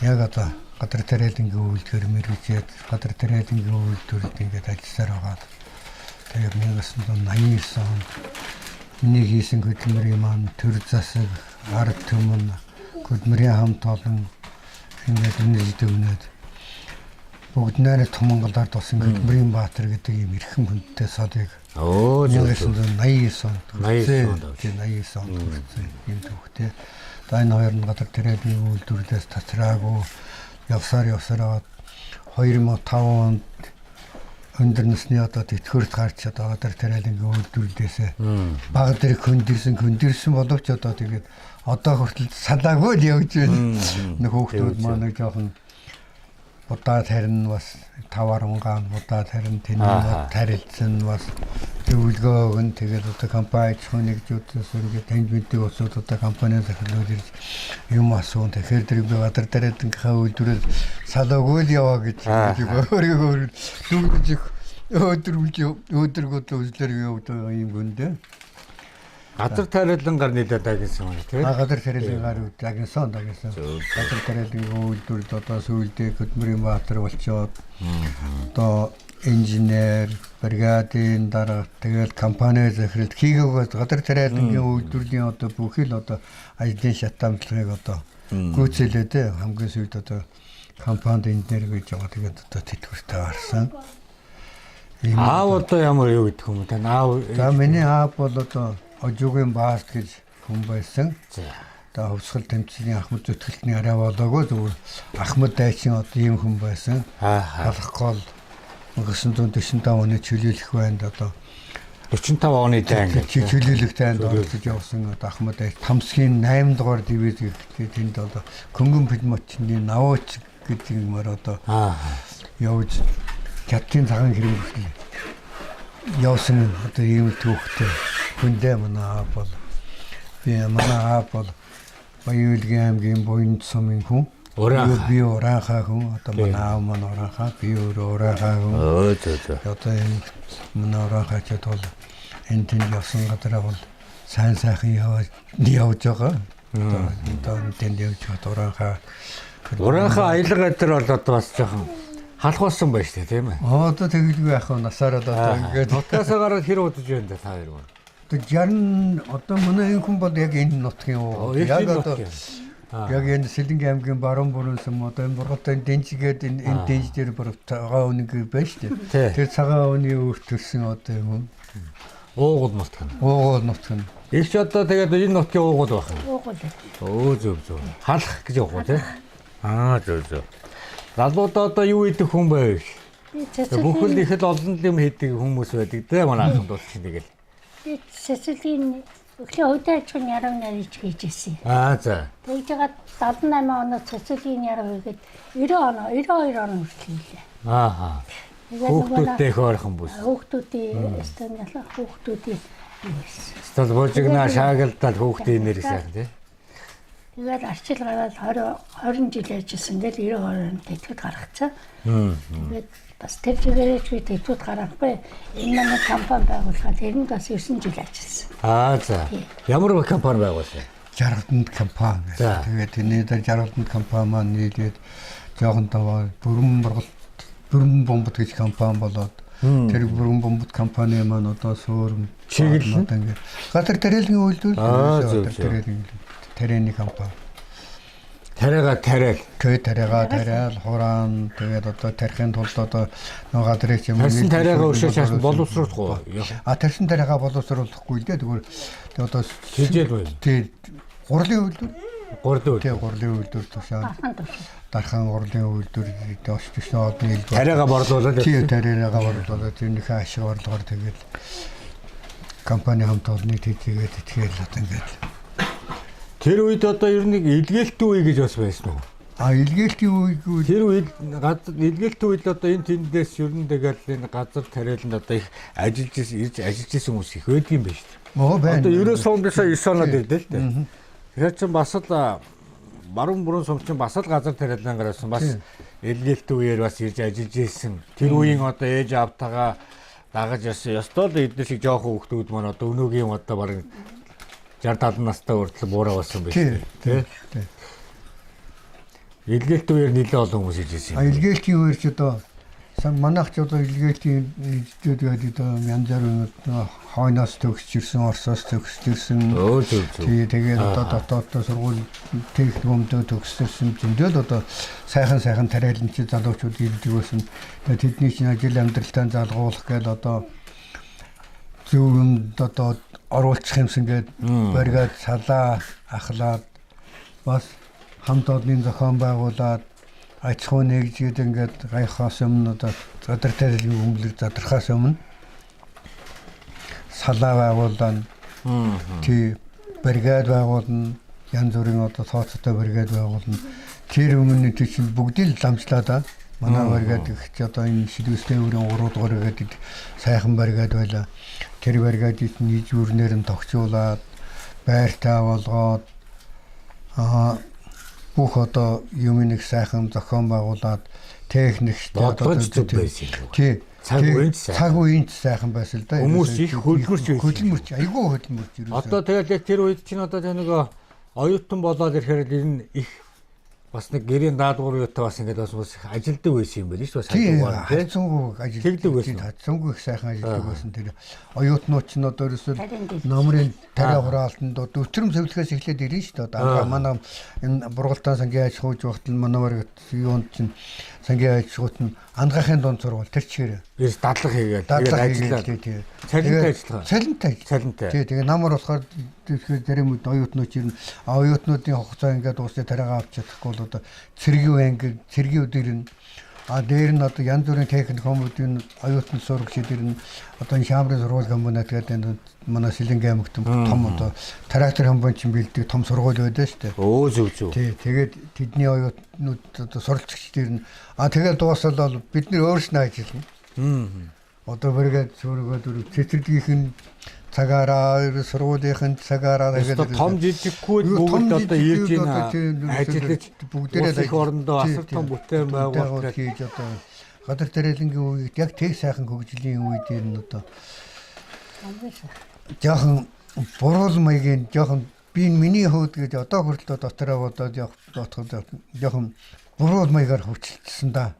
яг одоо гадар тариалангийн үйлдвэр мэргэжээд гадар тариалангийн үйлдвэрлэлд ингэж ажилласаар байгаа. Тэгээд 1989 онд нэг хийсэн хөдөлмөрийн маань төр засаг, ард түмэн, хөдөлмөрийн хамт олон ингэж үнэлдэг өнөд бүгд нэрээ Монголоор тусан хөдөлмөрийн баатар гэдэг ийм эрхэм хүндтэй содыг 1989 онд 89 онд ийм төвхтэй. Энэ хоёр нь гадар тариалангийн үйлдвэрлэлээс тацраагүй явсаар аваад 2005 онд өндөр насны одоо тэтгэврт гарч одоо гадар тариалангийн үйлдвэрлэлээс бага зэрэг хөндөрсөн боловч одоо тэгээд одоо хүртэл салаагүй л явж байна. Нэг хүүхдүүд маань нэг жоохон удаа тарин бас тавар унгаан удаа тарин тэнийг тарилсан бас зөвлөгөө өгөн тэгээд одоо компани нэгжүүдээс ингээд танд мэддэг улсууд одоо компаниас ахлууд ирж юм асуун тэгэхээр тэр би гадар тариалангийнхаа үйлдвэрээр салаагүй л яваа гэж өөрийгөө өдргүүд үзлэр явуулдаг юм гүндээ. Газар тариалангаар нийлээд агнсан юм тийм. Газар тариалангаар дагнсан. Газар тариалангийн үйлдвэрд одоо сүүлдээ Хөдмөрийн Баатар болчоод одоо инженер, бригадын дарга тэгэл компани захирал хийгээгөө газар тариалангийн үйлдвэрлэлийн одоо бүх л одоо ажлын шат амтлагыг одоо гүйцэлээд хамгийн сүүлд одоо компанид инженер гэж байгаа тэгээд одоо тэтгэвртэй гарсан. Аав одоо ямар юу гэдэг юм те аав. За миний аав бол одоо Ожуугийн баас гэж хүн байсан. Одоо хөвсгөл тэмцээний Ахмад зүтгэлтний арай болоогүй зүгээр Ахмад дайчин одоо ийм хүн байсан. Халах гол 1945 оны чөлөөлөх байнд одоо 45 оны дайн гэж чөлөөлөх дайнд оролцож явсан одоо Ахмад дайч Тамсгийн 8 дугаар дивиз гэдэг тэнд одоо Хөнгөн Пилмотчны Навууч гэдэг юмар одоо явж Хятадын цагаан хэрэг хүртэл явсан одоо ийм түүхтэй хүндээ манай аав бол Баян аймгийн Буйнд сумын хүн. Би ураахаа хүн одоо манай аав маань ураахаа би өөрөө ураахаа хүн. Одоо энэ манай ураахаач бол энэ тэнд явсан гадараа бол сайн сайхан явж байгаа. Одоо тэнд явж байгаа ураахаа аялга дээр бол одоо бас жоохон халахсан байж тээ тийм ээ. Одоо тэгэлгүй яах вэ насаараа одоо ингээд нутгасаа гараад хэр удаж байна да та хоёр. Одоо 60 одоо манай энэ хүн бол яг энэ нутгийн уу. Яг одоо яг энэ Сэлэнгийн аймгийн баруун бүрэн сум одоо энэ бургатай дэнжигээд энэ дэнж дээр бүр цагаан өнийг байна шүү дээ. Тэр цагаан өний өөрт төрсэн одоо юм. Уугуул нутг нь. Их ч одоо тэгээд энэ нутгийн уугуул байх юм. Уугуул. Зөв. Халах гэж явах уу тий? Зөв. Залуудаа одоо юу идэх хүн байв? Бүхэл их л олон юм хийдэг хүмүүс байдаг дээ манай ахын дуулч тэгэл. Би Цэцэлийн өглөө өдөр ажигын яруу найрч хийж ирсэн. За. Тэгж байгаа 78 оноо Цэцэлийн яруу хийгээд 92 он хүртэл хийлээ. Хүүхдүүдтэй хөөрхөн бүс. Хүүхдүүдийн стандарт хүүхдүүдийн стал божигна шаагалдаад хүүхдийн нэр гэсэн тий. Тэгээд арчил гараад 20 жил ажилласан. Тэгэл 92 онд тэтгэвд гаргацсан. Тэгээд бас тэр чигээрээ чи тэтгэвд гаргахгүй. Энэ манай компани байгуулахад энэ бас 9 жил ажилласан. За. Ямар компани байгуулсан? Жаргалтанд компани. Тэгээд энэ дээр Жаргалтанд компани маань нийлээд жоохон таваа бүрэн бомбот гэж компани болоод тэр бүрэн бомбот компани маань одоо суурм чиглэл ингээд газар тариалангийн үйлдвэр тарианы компани. Тариагаал хураан тэгээд одоо тарихын тулд одоо нөгөө газрыг юм тарьсан тариагаа өшөөж шаасан боловсруулахгүй. Тарьсан тариагаа боловсруулахгүй л дээ тэгвэл одоо хижээл байл. Тэг гурлын үйлдвэр тушаал. Дархан гурлын үйлдвэр доош төшөө одны хэлбэр. Тариагаа борлуулаад. Тариагаа борлуулаад тэрнийхээ ашиг орлогоор тэгээд компани хамт олонний тэтгэгээд итгээл одоо ингээд. Тэр үед одоо ер нь илгээлтийн үе гэж бас байсан уу? Илгээлтийн үегүй. Тэр үед илгээлтийн үед одоо энэ тэндээс ер нь тэгэл энэ газар тариаланд одоо их ирж ажиллаж исэн хүмүүс их байдаг юм байна шүү дээ. Одоо 90 оноос 9 оноод ирдэ л дээ. Тэгэхээр чинь бас л баруун бүрэн сум чинь бас л газар тариалангаараас бас илгээлтийн үеэр бас ирж ажиллаж исэн. Тэр үеийн одоо ээж аавтайгаа дагаж ясан. Ёстой л эдгээр шиг жоохон хүүхдүүд маань одоо өнөөгийн одоо бараг 60-70 настай хүртэл буураа болсон байх тий. Илгээлтийн үеэр нэлээд олон хүмүүс ирж ирсэн. Илгээлтийн үеэр ч одоо манайх ч одоо илгээлтийн эзэдүүд гэдэг янз бүрийн хойноос төгсч ирсэн, Оросоос төгсч ирсэн. Тэгээд одоо дотооддоо сургууль техникумд төгссөн зөндөл одоо сайхан тариаланч залуучууд ирдэг байсан. Тэгээд тэдний чинь ажил амьдралтаа залгуулах гээд одоо зөв юмд одоо оруулах юмсан гээд бариад салаа ахлаад бас хамт олонний зохион байгуулад аж ахуй нэгжгээд ингээд гайхаас өмнө одоо газар тариалангийн өмлөг задрахаас өмнө салаа байгуулсан. Тий бригад байгуулна. Янз бүрийн одоо тооцоотой бригад байгуулна. Тэр өмнө чинь бүгдийг ламжлаа да. Манай бригад гэх чи одоо энэ шилжүүлсэн өрийн 3 дугаар гэдэг сайхан бригад байлаа. Тэр бригадыг нийт өрнөр нь тогтжуулаад байртаа болгоод бүх одоо юм нэг сайхан зохион байгуулад техникчтэй одоо тий Цаг үеийн сайхан. Цаг үеийн сайхан байсан л да. Хүмүүс их хөлмөрч байсан. Хөлмөрч, айгүй хөлмөрч юу. Одоо тэгэл яг тэр үед чинь одоо тэр нэг оюутан болоод ирэхээр ер нь их бас нэг гэрийн даадгуур юутай бас ингээд бас ажилдаг байсан юм байл шүү дээ. Сайдуугаар тийм. Хацсангүй ажилдаг байсан. Хацсангүй их сайхан ажилдаг байсан тэр. Оюутнууд ч одоо ерөөсөө номрын тариа хураалтанд өвчрөм цэвэрлэхээс эхлээд ирнэ шүү дээ. Одоо манай энэ бургалтаа сангийн аж ахуйч багт нь манайвар юунд чинь сангийн аж ахуйт нь ангахын дунд сургууль тэр чигээр ерөөс дадлага хийгээд ажиллаад тийм. цалинтай ажиллагаа. Цалинтай. Тийм намар болохоор тэгэхээр зарим үед оюутнууд ирнэ. Оюутнуудын хугацаа ингээд уусаа тариагаа авч чадахгүй бол одоо цэргийн анги цэргийн ирнэ. Дээр нь одоо янз бүрийн техник хүмүүдийн оюутан сурагчид ирнэ. Одоо энэ шаамрын сургууль комбинат гэдэг манай Сэлэнгийн аймагт том одоо трактор комбайн бэлддэг том сургууль байдаг шүү дээ. Зөв. Тий, тэгээд тэдний оюутнууд одоо суралцагчид ирнэ. Тэгээд дуусал бол бид нэр өөрснөө ажиллана. Одоо бүргээд suurгоод цэцэрлэгийнх нь цагаараа сургуулийнх нь цагаараа тэгээд том жижигхүүд бүгд одоо ирж ийн ажиллаж бүгдээрээ их орондоо асар том бүтээн байгуулалт хийж одоо гадар тарилангийн үед яг тэг сайхан хөгжлийн үед энэ одоо жоохон буруу маягийн жоохон би миний хөөд гэж одоо хүртэл дотороо бодоод явах жоохон буруу маягаар хөвчлөсөн да.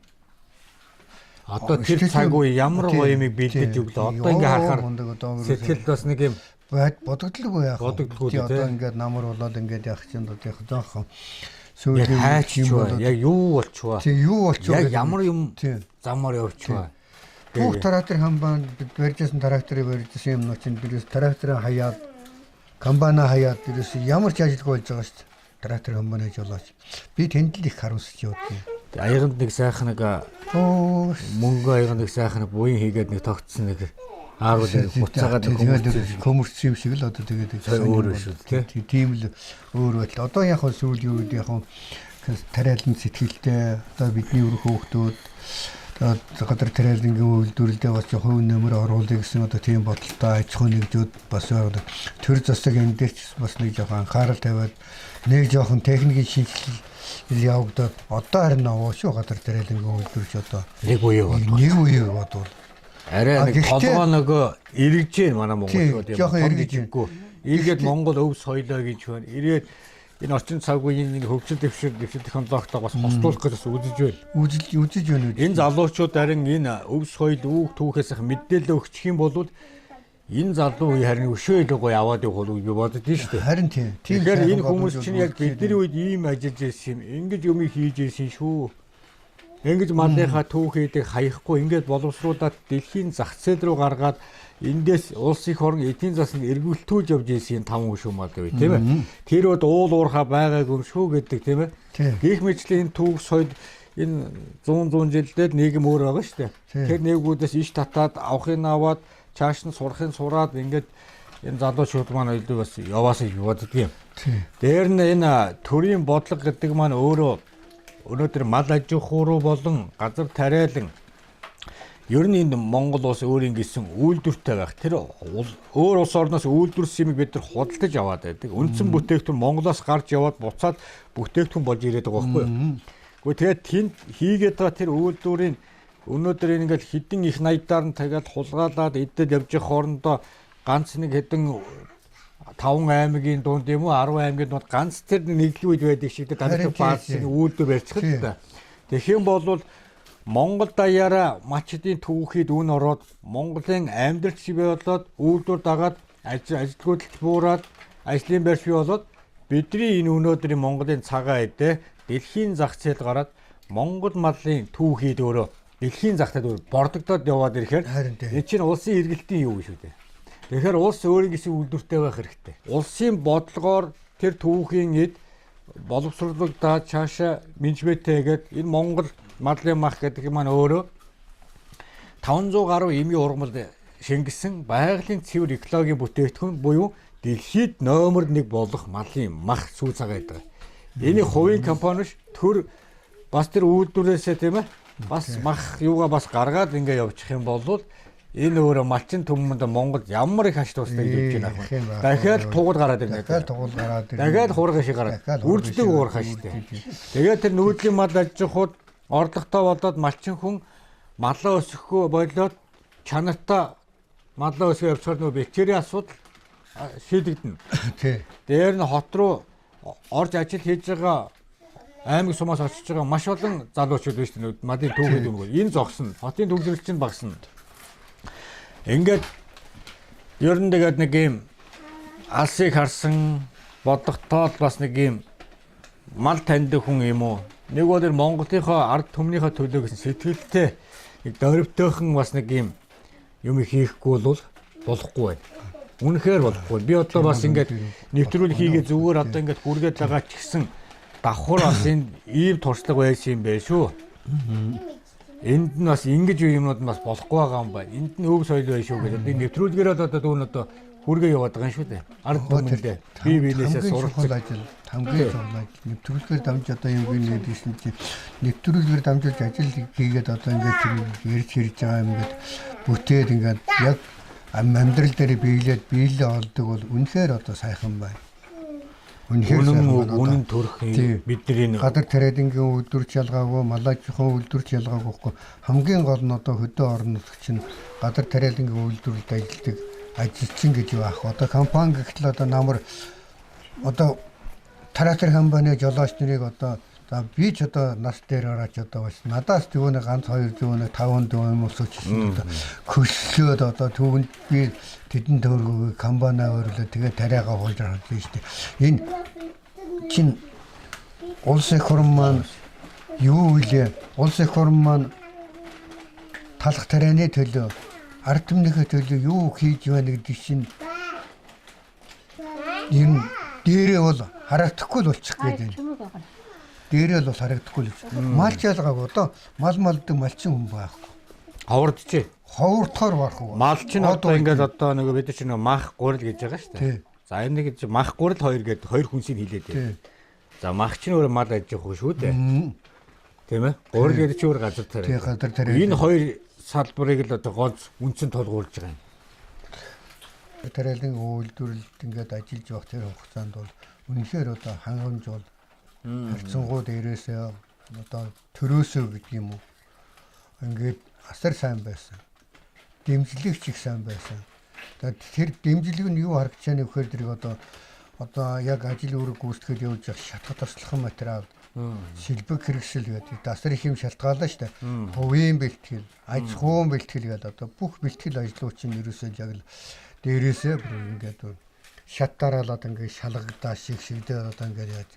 Одоо тэр цаг үе ямар гоё юмыг бэлдэж өглөө. Одоо ингээ харахаар сэтгэл бас нэг юм бодогдлоггүй яах. Бодогдлоггүй одоо ингээд намар болоод ингээд явах чинь одоо жоохон сүүлийн хайч юм бол яг юу болчихваа. Тийм юу болчихваа. Яг ямар юм замаар явчихваа. Бүх трактор хамбаан барьжсэн тракторыг барьжсэн юм нөө чинь дээрээс тракторын хаяад комбайна хаяад дээрээс ямар ч ажилгүй болж байгаа шүү дээ. Трактор комбайн хийж болооч. Би тэнд л их харуулсаж явдیں۔ Аяганд нэг сайхан нэг мөнгө аяганд нэг сайхан буян хийгээд нэг тогтсон нэг аарууд хуцаагаад көмөрсөн юм шиг л одоо тэгээд өөр шүү тийм л өөр байл. Одоо яг хөө сүүлийн үед яг тариалан сэтгэлтэй одоо бидний өрх хөөхтүүд гадар тариалангийн үйлдвэрлэлдээ бас хувь нэмэр оруулах гэсэн одоо тийм бодолтой аж ахуй нэгжүүд бас төр засаг энэ дээр ч бас нэг жоохон анхаарал тавиад нэг жоохон техникийн шинжилэл явагдаад одоо харин шүү гадар тариалангийн үйлдвэрч одоо нэг үе бодвол арай нэг толгоо нөгөө эргэж гин манай монголчууд юм эргэжгүй эргээд монгол өв соёлоо гэж байна ирээд энэ орчин цаг үеийн нэг хөгжил дэвшил технологитой бас хослуулах гэж үзэж байна. Энэ залуучууд харин энэ өв соёл үүх түүхээс их мэдээлэл өгчих юм бол энэ залуу үе харин өшөө илүү гоё аваад явах уу би бодож байна шүү дээ. Харин тийм. Тэгэхээр энэ хүмүүс чинь яг бидний үед ийм ажиллаж ирсэн юм. Ингэж юм хийж ирсэн шүү. Ингэж малынхаа түүхийдийг хаяхгүй ингэж боловсруулаад дэлхийн зах зээл рүү гаргаад эндээс улс их орон эдийн засаг эргүүлтүүлж явж ирсэн 5 хүн шүү мал гэв тийм ээ. Тэр үед уул уурхаа байгаагүй юм шүү гэдэг тийм ээ. Гэх мэтлийн түүх соёл энэ 100 жилдээ нийгэм өөр байгаа шүү дээ. Тэр нэгүүдээс иш татаад авахын аваад чааш нь сурахын сураад ингээд энэ залуучууд маань илүү бас яваасаа боддөг юм. Дээр нь энэ төрийн бодлого гэдэг маань өөрөө өнөөдөр мал аж ахуй руу болон газар тариалан ер нь энэ Монгол улс өөрийн гэсэн үйлдвэртэй байх. Тэр өөр улс орноос үйлдвэрсэн юм бид нар худалдаж аваад байдаг. Үндсэн бүтээгдэхүүн Монголоос гарч яваад буцаад бүтээгдэхүүн болж ирээд байгаа байхгүй юу? Гэхдээ тэгээд тэнд хийгээд байгаа тэр үйлдвэрийн өнөөдөр ингээд хідэн их наядаар нь тагаад хулгаалаад идэл явж явах хоорондоо ганц нэг хэдэн 5 аймгийн дунд юм уу 10 аймгийн дунд ганц тэр нэглүү үед байдаг шиг дандаг баасан үйлдвэр барьчихсан л да. Тэгэх юм бол Монгол даяараа мачдын түүхийд үн ороод Монголын амьдралч бий болоод үйлдвэр дагаад ажилтгуудад буураад ажлын байрч бий болоод бидний энэ өнөөдрийн Монголын цагаан эдээ дэлхийн зах зээлд гараад Монгол малын түүхийд өөрөө дэлхийн зах зээлд бордогдоод яваад ирэхээр энэ чинь улсын эргэлтийн юу шүү дээ. Тэгэхээр улс өөрийн гэсэн үйлдвэртэй байх хэрэгтэй. Улсын бодлогоор тэр түүхийн эд боловсруулагдаад цаашаа менежменттэйгээд энэ Монгол малын мах гэдэг маань өөрөө 500 гаруй эмийн ургамал шингэсэн байгалийн цэвэр экологийн бүтээгдэхүүн буюу дэлхийд номер 1 болох малын мах сүү цагаа гэдэг. Энийг хувийн компани ш төр бас тэр үйлдвэрээсээ тийм ээ бас мах юугаа бас гаргаад ингээ явчих юм бол энэ өөрөө малчин төмөнд Монгол ямар их ач тустай гэж байна аа. Дахиад тугал гараад ирнэ. Дахиад хурган шиг гараад. Үрждэг уурхаа штэ. Тэгээд тэр нүүдлийн мал аж ахуйд орлоготой болоод малчин хүн малаа өсөхгүй болоод чанартай малаа өсгөө явцгаар нөгөө бактерийн асуудал шийдэгдэнэ. Тий. Дээр нь хот руу орж ажил хийж байгаа аймаг сумаас очиж байгаа маш олон залуучууд биш үү? Малын түүхэд юм. Энэ зогсно. Хотын төвлөрөл чинь багасна. Ингээд ер нь тэгээд нэг юм алсыг харсан бодогтоод бас нэг юм мал таньдаг хүн юм уу? Нэг бол Монголынхоо ард түмнийхээ төлөө гэсэн сэтгэлтэй нэг дөрвтөөхөн бас нэг юм хийхгүй бол болохгүй байна. Үнэхээр болохгүй. Би одоо бас ингээд нэвтрүүлэг хийгээ зүгээр одоо ингээд гүргээд байгаа ч гэсэн давхар бас энэ ийм туршлага байсан юм байна шүү. Энд нь бас ингэж юмнууд нь бас болохгүй байгаа юм байна. Энд нь өв соёл байна шүү гэдэг. Би нэвтрүүлгээр одоо дүүн одоо хүргээ яваад байгаа юм шүү дээ. Ард түмэндээ би биенээсээ суралцах ажил хамгийн чухал ажил. Нэвтрүүлгээр дамж одоо юм гээд хэлсэн чи нэвтрүүлгээр дамжуулж ажил хийгээд одоо ингээд ярьж хэрж байгаа юм ингээд бүтээд ингээд яг амьдрал дээр биелээ олдог бол үнэхээр одоо сайхан байна. Үнэн төрх бидний гадар трейдингийн үйлдвэрч ялгаагүй, малажихын үйлдвэрч ялгаагүй. Хамгийн гол нь одоо хөдөө орон нутгч нь гадар трейдингийн үйлдвэрлэлд ажилладаг ажилчин гэж байх. Одоо компани гэхтэл одоо намар одоо трактор компани жолооч нарыг одоо за би ч одоо нас дээр гараач одоо бас надаас төвөө ганц 2 төвөө 5 төвөө юм уусч хэлсэн одоо хөшлөөд одоо төвөнд би тэдэн төгрөгөө компаниа өөрлөө тэгээ тариагаа хуулж харж байна шүү дээ. Энэ чин улсын хурм маань юу вэ? Улсын хурм маань талах тарианы төлөө ард түмнийхээ төлөө юу хийж байна гэдэг чинь энэ дээрээ бол харагдахгүй л болчих гээд байна. Дээрээ л бол харагдахгүй л. Малч ялгаагүй одоо мал малдаг малчин хүн байхгүй. ховордчихэ. Ховордохоор барахгүй. Мал чинь одоо ингээд одоо нэг бид чинь мах гурил гэж байгаа шүү дээ. За энэ нэг мах гурил 2 гэдэг 2 хүнсийг хэлээд байна. За мах чинь өөр мал аж явах шүү дээ. Тийм ээ. Гурил гэдэг чинь өөр газар тариа. Тийм газар тариа. Энэ хоёр салбарыг л одоо гол үндсэн толгуулж байгаа юм. Тариалын үйлдвэрлэлд ингээд ажиллаж явах тэр хугацаанд бол үнэхээр одоо хангамж бол харьцангуй дээрээсээ одоо төрөөсөө гэдэг юм уу. Ингээд асар сайн байсан. Дэмжлэгч их сайн байсан. Тэгээд тэр дэмжлэг нь юу харагдаж байгааг вөхөр дэрэг одоо яг ажил үүрэг гүйцэтгэл явуулж явах шатгах туслахын материал шилбэг хэрэгсэл гэдэг асар их юм шалтгаалаа шүү дээ. Хувийн бэлтгэл, аж ахуйн бэлтгэл гэдэг одоо бүх бэлтгэл ажлууд чинь ерөөсөө яг л дээрээсээ ингээд шат дараалаад ингээд шалгагдаа шигдээд одоо ингээд яаж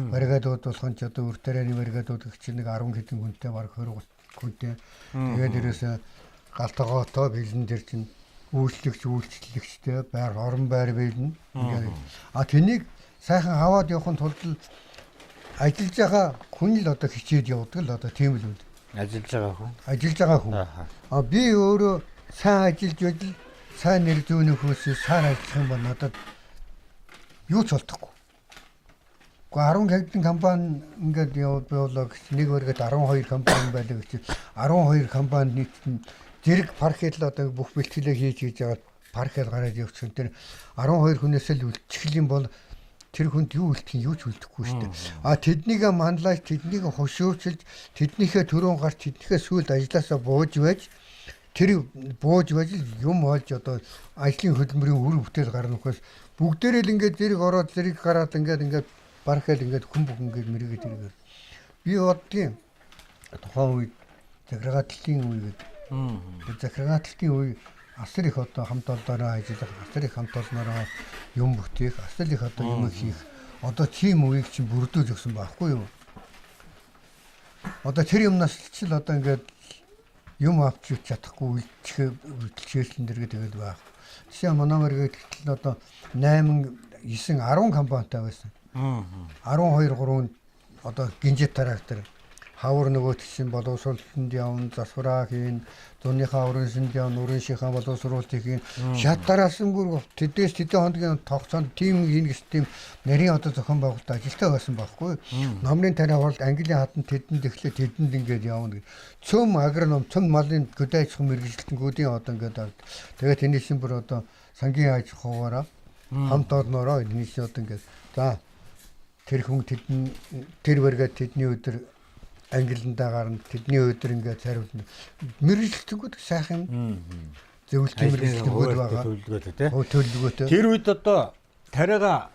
баригадууд болгон ч одоо өртөрөний баригадууд гэх чинь нэг 10 хэдэн хүнтэй баг 20 хүнтэй тэгээд дээрээсээ галтгоотоо бэлэн дээр чинь үйлчлэгчтэй байр орон байр бэлэн ингээд тэнийг сайхан аваад явахын тулд ажиллаж байгаа хүн л одоо хичээд явдаг л одоо тийм л үү. Ажиллаж байгаа хүн. Би өөрөө сайн ажиллаж badal сайн нэр зүүнээ хөөсөө сайн ажиллах юм бол надад юу ч болтохгүй. Гэхдээ 10 хэдэн компани ингээд явуулаа гэж нэг өргөд 12 компани байлаа гэж 12 компани нийтэн зэрэг паркет л одоо бүх бэлтгэлээ хийж аваад паркет гараад явчихсан. Тэр 12 хүнээс л үлдчих юм бол тэр хүнд юу үлдэх юм юу ч үлдэхгүй шүү дээ. Тэднийг манлаж, тэднийг хошуурчилж, тэднийхээ төрөн гарч, тэднийхээ сүлд ажилласаа бууж байж, тэр бууж байж юм олж одоо ажлын хөдөлмөрийн үр бүтээл гарна учраас бүгдээрээ л ингээд зэрэг ороод зэрэг гараад ингээд барахад ингээд хүн бүх ингээд мэрэгэж ирээ. Би боддгийн тухайн үед захиргаалтын үе гэдэг. Захиргаалтын үе асар их одоо хамт олоороо ажиллах, асар их хамт олноороо юм бүтээх, асар их одоо юм хийх. Одоо тийм үеийг чинь бүрдүүлж өгсөн байхгүй юу? Одоо тэр юмнаас ч л одоо ингээд юм авч чадахгүй үйлчлэсэн дэргээ тэгэл байх. Жишээ манай мэргэд гэтэл одоо 8, 9, 10 компанитай байсан. 12 3 одоо гинжит трактор хавар нөгөөт чинь боловсруулалтанд явна, засвараа хийн, зуныхаа урансанд явна, урыншийнхаа боловсруулалтыг хийн. Шат дараасан бүр тэдээс тэдэн хоногийн тогтцоонд тим хийнэ гэж тийм нарийн одоо зохион байгуулалт ажилтаа байсан байхгүй. Номын тариа хуралд английн хатан тэдэнд эхлээ тэдэнд ингээд явна гэж. Цөм агроном, цөм малын хөдөө аж ахуйн мэргэжилтэнгүүдийн одоо ингээд тэгээд энэ шин бүр одоо сангийн аж ахуйгаараа хамт олноороо энэ шин одоо ингээд за тэр хүн тэдэн тэр бариад тэдний өдөр ангилландаа гарна. Тэдний өдөр ингээд цариулна. Мэргэжилтгүүд сайхан юм. Зөвлөлт мэргэжилт өгөөд байгаа. Төлөвлөгөөтэй тий. Төлөвлөгөөтэй. Тэр үед одоо тариага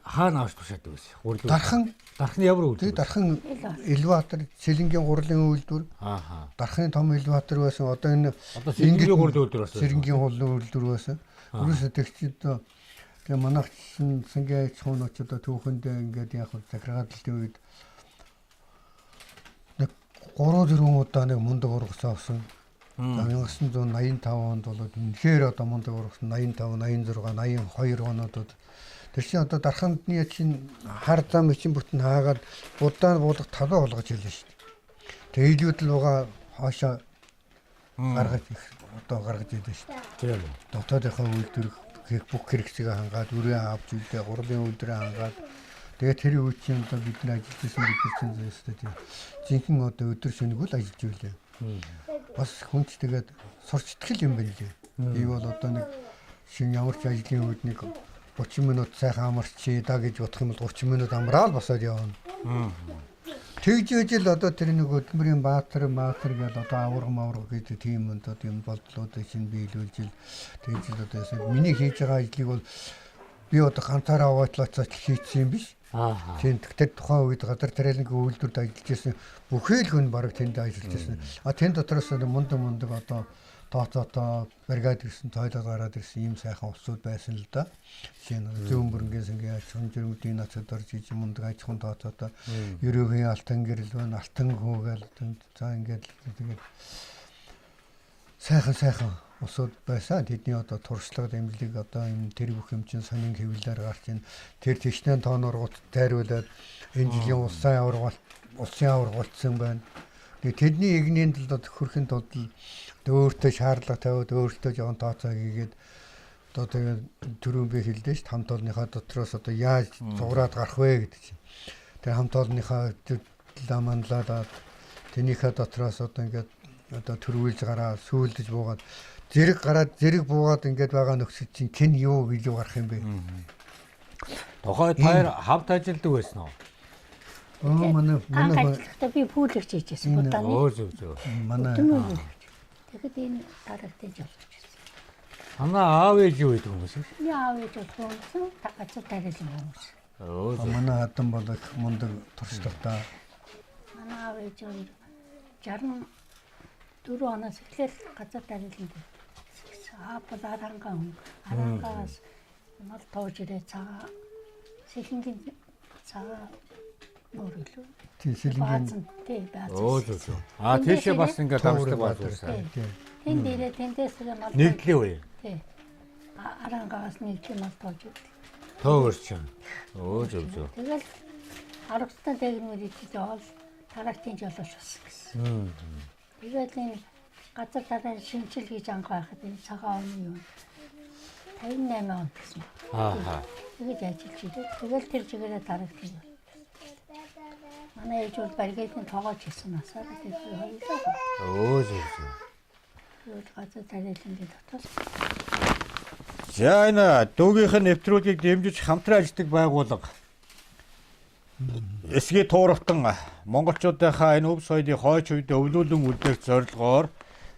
хаана авч тушаадаг байсан? Дархны ямар үйлдвэр? Тэгээ дархан элеватор, Сэлэнгийн гурлын үйлдвэр. Ааха. Дархны том элеватор байсан. Одоо энэ Сэлэнгийн гурлын үйлдвэр байсан. Сэлэнгийн гурлын үйлдвэр байсан. Өөрөөсөө тэгчид тэгээ манайхсан сангийн аж ахуйн очоод түүхэндээ ингээд яг захиргааллын үед 3-4 удаа нэг мундаг ургасан авсан. 1985 онд бол үнэхээр одоо мундаг ургасан 85, 86, 82 оноод тэр чинь одоо дархандны чинь хар зам için бүтэн хаагаад будаа буулгах талбай болгож хэлсэн шүү дээ. Тэгээ илүүд л угаа хоошоо гаргаж гаргаж идэв шүү дээ. Тийм. Дотоодынхаа үйлдвэр бүх хэрэгцээг хангаад үрээ авч үлдээ гурлын үйлдвэрээ хангаад тэгээ тэр үе чинь одоо бид нар ажиллаж байсан бид чинь зөвстэй тийм жинхэнэ одоо өдөр шөнөгүй л ажиллаж байлаа. Бас хүнч тэгээд сурчтгэл юм байна лээ. Би бол одоо нэг шин ямар ч ажлын үед нэг 30 минут сайхан амарчи да гэж бодох юм бол 30 минут амраал босоод явна. Тэгж ижил одоо тэр нэг хөдөлмөрийн баатар гэдэг одоо авраг гэдэг тийм одоо юм болдлуудыг чинь биелүүлж ил тэгж л одоо миний хийж байгаа ажлыг бол би одоо ганцаараа аваатлаач хийсэн юм биш. Тийм тэгэхээр тухайн үед газар тариалангийн үйлдвэрт ажиллаж байсан бүхэл хүн бараг тэнд ажиллаж байсан. Тэнд дотроос мундаг одоо тооцоотоо бригад ирсэн тойлоод гараад ирсэн ийм сайхан усуд байсан л да. Жишээ нь зүүн бүрэнгийн сангийн аж ахуйн жирэмдийн нацад орж иж мундаг аж ахуйн тооцоотоо ерөөгийн алтан гэрэл байна, алтан хөөгээл за ингээд тэгээд сайхан усуд байсан. Тэдний одоо туршлага дэмжлэг одоо энэ тэр бүх юм чинь сонин хэвлэлээр гарч ийн тэр тэгшнэн тооноор тайруулаад энэ жилийн улсын аваргуулсан байна. Тэгээд тэдний игнийн талд хөрхийн тулд өөртөө шаардлага тавиад өөртөө жоон тооцоо хийгээд одоо тэгээд түрүүн би хэлдэж ш хамт олонныхаа дотроос одоо яаж зуграад гарах вэ гэдэг чинь. Тэр хамт олонныхаа ламанлаад тэнийхээ дотроос одоо ингээд одоо төрүүлж гараа сүүлдэж буугаад зэрэг буугаад ингээд байгаа нөхцөл чинь хэн юу илүү гарах юм бэ? Тухайд хоёр хамт ажилладаг байсан уу? Манай ажиллахдаа би пүүлэгч хийжсэн будааны. Зөв. Манай Тэгэхэд энэ дарагтай жолооч ирсэн. Аав ээж юу гэдэг хүмүүс юм? Би аав ээж болсон газар тариалан хүмүүс. манай хатан бол их мундаг туршлагатай. Манай аав ээж 64 оноос эхлээд газар тариалан бол арангаас мал тоож ирээ цагаа Сэлэнгийн цагаа нөрлөө. Сэлэнгийн тий. Тийшээ бас ингээд авдаг байсан. Тэн дээрээ тэндээс мал Нэгдлээ үү? тий. Арангаас нэг ч мал тоож ирээ. Тоогөрч. Зөв. Тэгэл аргастай техникээр ичиж ол тарактын жолооч болсон гэсэн. Тэгээд энэ газар дараа шинжил хийж анх байхад энэ цагаан оны юу 58 он гэсэн. Тэгээд ажиллаж ирээ. Тэгэл тэр чигээрээ тарактын. Манай ээж бол баригдын тоогооч хийсэн насаар тэгээд хоёулаа. Зөв. Өөр газар тариалангийн дотор. За энэ дүүгийнх нь нэвтрүүлгийг дэмжиж хамтран ажилладаг байгууллага эсгээ туурахтан монголчуудынхаа энэ өв соёлын хойч үедээ өвлүүлэн үлдээх зорилгоор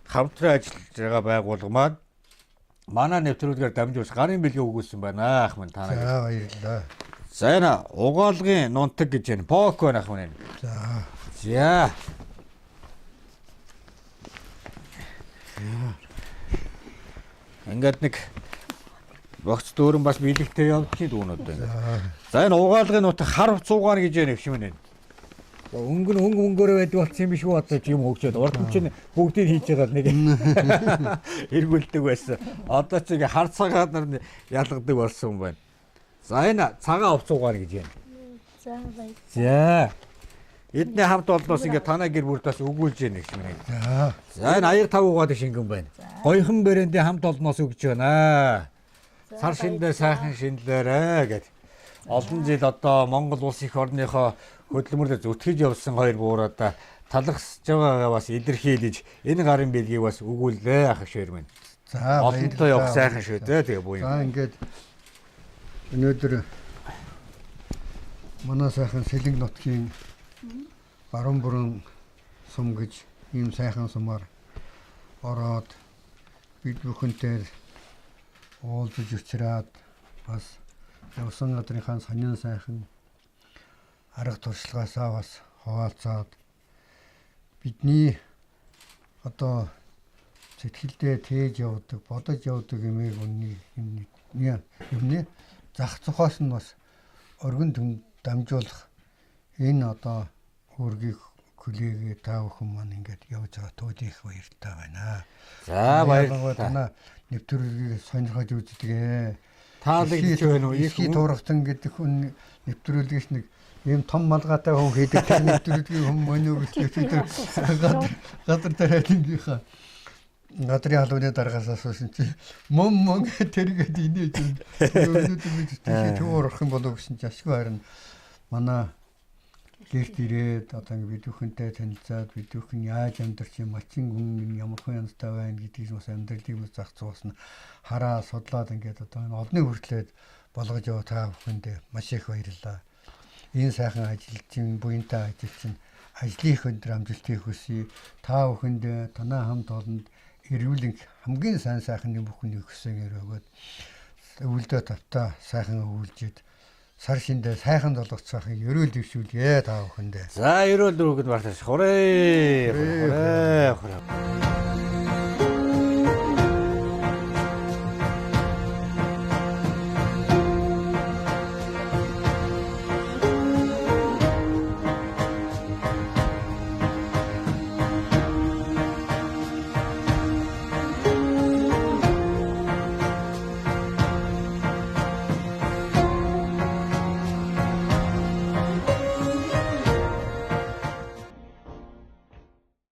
хамтран ажиллаж байгаа байгууллага маань манай нэвтрүүлгээр дамжуулж гарын бэлгээ өгүүлсэн байна ах минь та нарыг. За баярлалаа. За энэ угаалгын нунтаг гэж байна. Пок байна ах минь. За. Ингээд нэг багц дөөрөн бас биелэгтэй явдгийн дүүнүүд байна. За энэ угаалгын нутаг хар цуугаан гэж байна гэх юм байна. Өнгөөрөө байдаг болсон юм биш үү одоо юм хөгжөөд урд нь чинь бүгдийг хийж байгаа нэг эргүүлдэг байсан. Одоо ч ингээ хар цагаад нар ялгадаг болсон юм байна. За энэ цагаан овцуугаан гэж байна. За баяр. За. Эдний хамт олноос ингээ танаа гэр бүрдээс өгүүлж яах юм бэ? За энэ аяр тав угаад шингэн байна. Гоёхон брэндийн хамт олноос өгж байна. Сар шиндээ сайхан шинлээрээ гэд. Олон жил одоо Монгол улс их орныхоо хөдөлмөрлөд зүтгэж явсан хоёр буураад талхсж байгаагаа бас илэрхийлж энэ гарын бэлгийг бас өгүүлээ ах шир минь. За олонтой явах сайхан шүү дээ тэгээ буу юм. За ингээд өнөөдөр манай сайхан Сэлэнг нутгийн баруун бүрэн сум гэж ийм сайхан сумаар ороод бид бүхэнтэй уулзаж учраад бас явсан газрынхаа сонин сайхан арга туршлагаасаа бас хуваалцаад бидний одоо сэтгэлдээ тээж явдаг, бодож явдаг юмыг юмны зах зохиос нь бас өргөн дамжуулах энэ одоо үргийг хүлээгээ та бүхэн маань ингээд явж байгаа тууд их баяртай байна. За баярлалаа. Нэвтрүүлгийг сонирхож үздэг. Таалагдж байна уу? Их туурахтан гэдэг хүн нэвтрүүлгээс нэг ийм том малгайтай хүн хийдэг тэр нэвтрүүлгийг хүн мөнөө гэж тэр газар тариалангийнхаа надрын халууны дараагаас асуусан чи мөн тэргээд инээж өнөөдөр бид тийш туурах юм болов гэсэн чи ашгүй харин манай гэрт ирээд одоо ингэ бид бүхэнтэй танилцаад бид бүхэн яаж амьдарч юм мачин хүн ямар хүн янзтай байна гэдгийг бас амьдралыг бас зах зуус нь хараа судлаад ингээд одоо энэ олны хүртлээд болгож яваа та бүхэндээ маш их баярлалаа. Энэ сайхан ажилчин буянтай ажилчин ажлын өндөр амжилтыг хүсье. Та бүхэндээ танай хамт олонд эрүүлэн хамгийн сайн сайхны бүхнийг хүсэгээр өгөөд өвөлдөө тавтаа сайхан өвөлжид сар шиндээ сайхан долгоцохыг ерөөл дэвшүүлье та бүхэндээ. За ерөөл дөрөвд багтаж хурээ.